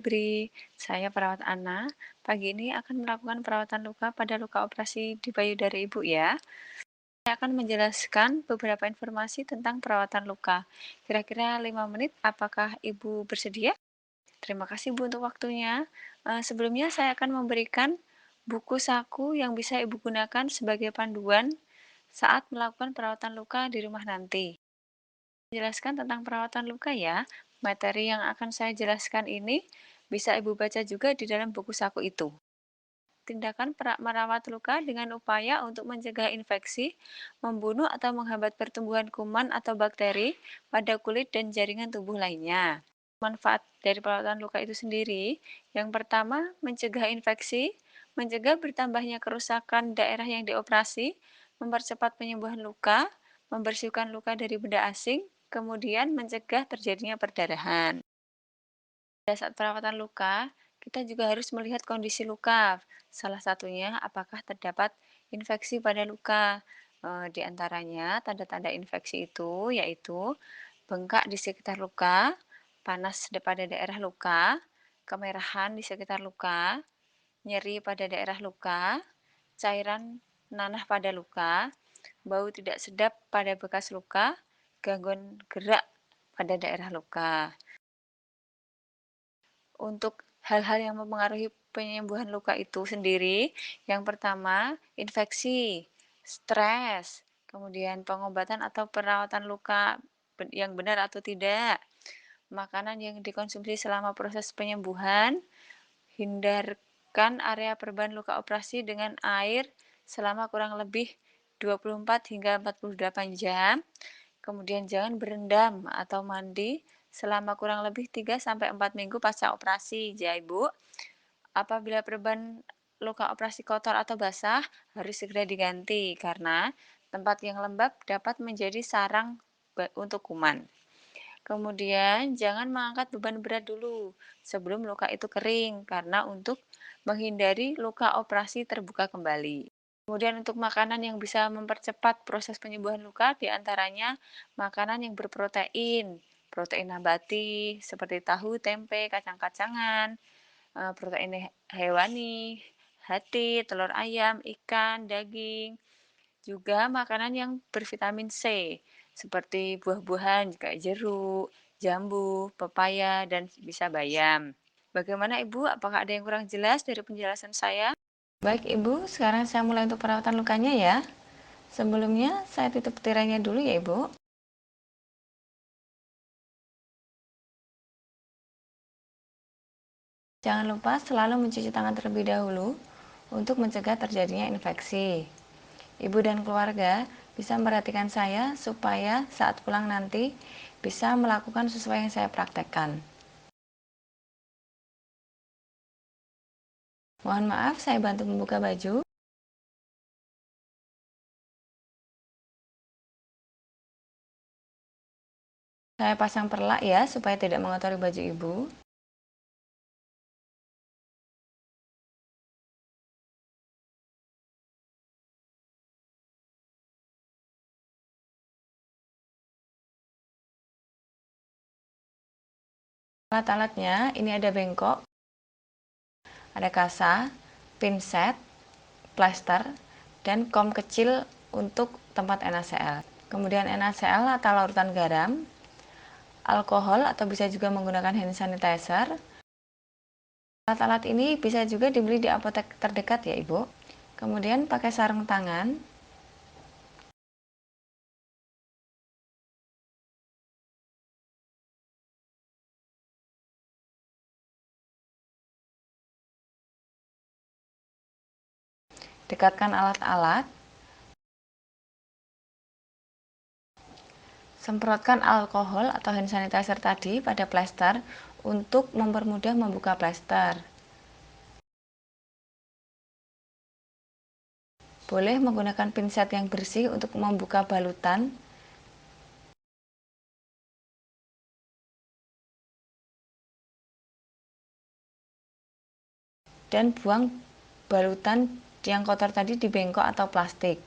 Bri, saya perawat Ana. Pagi ini akan melakukan perawatan luka pada luka operasi di payudara ibu ya. Saya akan menjelaskan beberapa informasi tentang perawatan luka. Kira-kira 5 menit, apakah ibu bersedia? Terima kasih Bu untuk waktunya. Sebelumnya saya akan memberikan buku saku yang bisa ibu gunakan sebagai panduan saat melakukan perawatan luka di rumah nanti. Jelaskan tentang perawatan luka ya. Materi yang akan saya jelaskan ini bisa Ibu baca juga di dalam buku saku itu. Tindakan merawat luka dengan upaya untuk mencegah infeksi, membunuh atau menghambat pertumbuhan kuman atau bakteri pada kulit dan jaringan tubuh lainnya. Manfaat dari perawatan luka itu sendiri, yang pertama mencegah infeksi, mencegah bertambahnya kerusakan daerah yang dioperasi, mempercepat penyembuhan luka, membersihkan luka dari benda asing, kemudian mencegah terjadinya perdarahan. Pada saat perawatan luka, kita juga harus melihat kondisi luka. Salah satunya apakah terdapat infeksi pada luka. Di antaranya tanda-tanda infeksi itu yaitu bengkak di sekitar luka, panas pada daerah luka, kemerahan di sekitar luka, nyeri pada daerah luka, cairan nanah pada luka, bau tidak sedap pada bekas luka, gangguan gerak pada daerah luka. Untuk hal-hal yang mempengaruhi penyembuhan luka itu sendiri, yang pertama infeksi, stres, kemudian pengobatan atau perawatan luka yang benar atau tidak, makanan yang dikonsumsi selama proses penyembuhan, hindarkan area perban luka operasi dengan air selama kurang lebih 24 hingga 48 jam. Kemudian jangan berendam atau mandi selama kurang lebih 3-4 minggu pasca operasi ya Ibu. Apabila perban luka operasi kotor atau basah harus segera diganti karena tempat yang lembab dapat menjadi sarang untuk kuman. Kemudian jangan mengangkat beban berat dulu sebelum luka itu kering karena untuk menghindari luka operasi terbuka kembali. Kemudian untuk makanan yang bisa mempercepat proses penyembuhan luka diantaranya makanan yang berprotein, protein nabati seperti tahu, tempe, kacang-kacangan, protein hewani, hati, telur ayam, ikan, daging, juga makanan yang bervitamin C seperti buah-buahan kayak jeruk, jambu, pepaya, dan bisa bayam. Bagaimana Ibu? Apakah ada yang kurang jelas dari penjelasan saya? Baik Ibu, sekarang saya mulai untuk perawatan lukanya ya. Sebelumnya saya tutup tirainya dulu ya Ibu. Jangan lupa selalu mencuci tangan terlebih dahulu untuk mencegah terjadinya infeksi. Ibu dan keluarga bisa memperhatikan saya supaya saat pulang nanti bisa melakukan sesuai yang saya praktekkan. Mohon maaf, saya bantu membuka baju. Saya pasang perlak ya supaya tidak mengotori baju Ibu. Alat-alatnya ini ada bengkok, ada kasa, pinset, plester, dan kom kecil untuk tempat NaCl. Kemudian NaCl atau larutan garam, alkohol atau bisa juga menggunakan hand sanitizer. Alat-alat ini bisa juga dibeli di apotek terdekat ya Ibu. Kemudian pakai sarung tangan. Dekatkan alat-alat. Semprotkan alkohol atau hand sanitizer tadi pada plester untuk mempermudah membuka plester. Boleh menggunakan pinset yang bersih untuk membuka balutan. Dan buang balutan yang kotor tadi di bengkok atau plastik.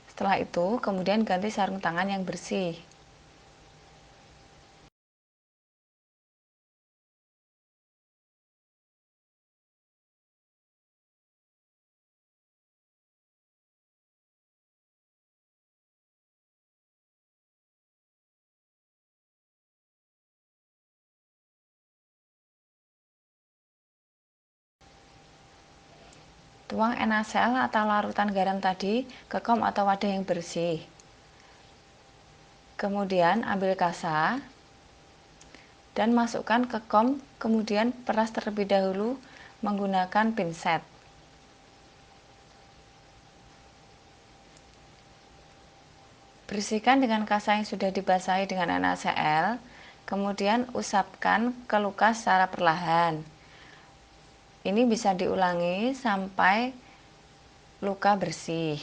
Setelah itu, kemudian ganti sarung tangan yang bersih. Tuang NaCl atau larutan garam tadi ke kom atau wadah yang bersih. Kemudian ambil kasa dan masukkan ke kom, kemudian peras terlebih dahulu menggunakan pinset. Bersihkan dengan kasa yang sudah dibasahi dengan NaCl, kemudian usapkan ke luka secara perlahan. Ini bisa diulangi sampai luka bersih.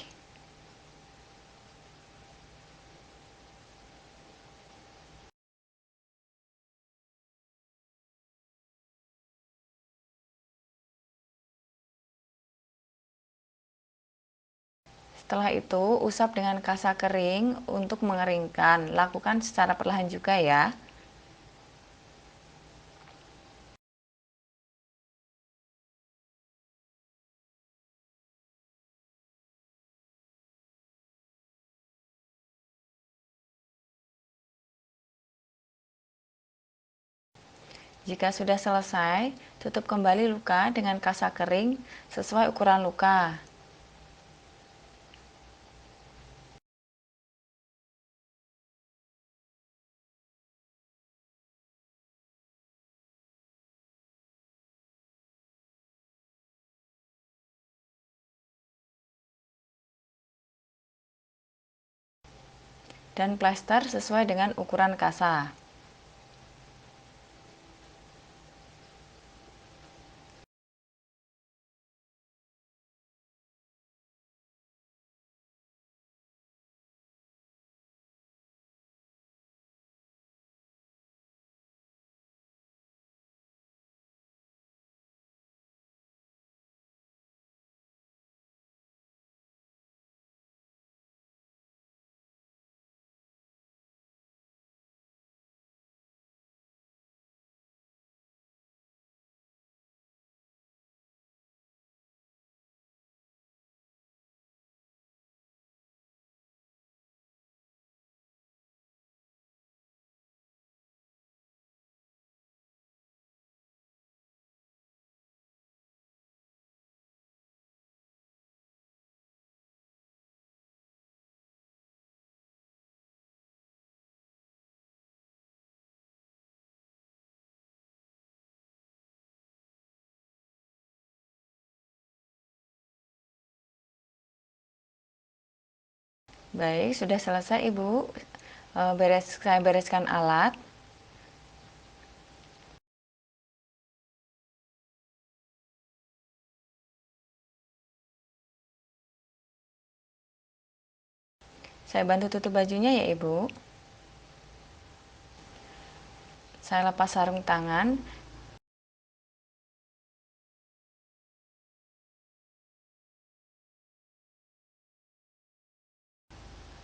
Setelah itu, usap dengan kasa kering untuk mengeringkan. Lakukan secara perlahan juga ya. Jika sudah selesai, tutup kembali luka dengan kasa kering sesuai ukuran luka. Dan plester sesuai dengan ukuran kasa. Baik, sudah selesai Ibu. Saya bereskan alat. Saya bantu tutup bajunya ya Ibu. Saya lepas sarung tangan.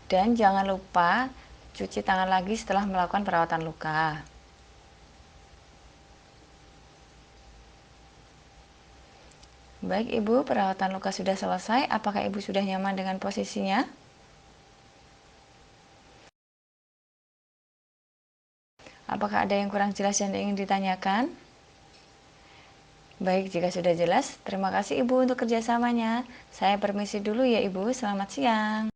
Dan jangan lupa cuci tangan lagi setelah melakukan perawatan luka. Baik Ibu, perawatan luka sudah selesai. Apakah Ibu sudah nyaman dengan posisinya? Apakah ada yang kurang jelas dan ingin ditanyakan? Baik, jika sudah jelas, terima kasih Ibu untuk kerjasamanya. Saya permisi dulu ya Ibu, selamat siang.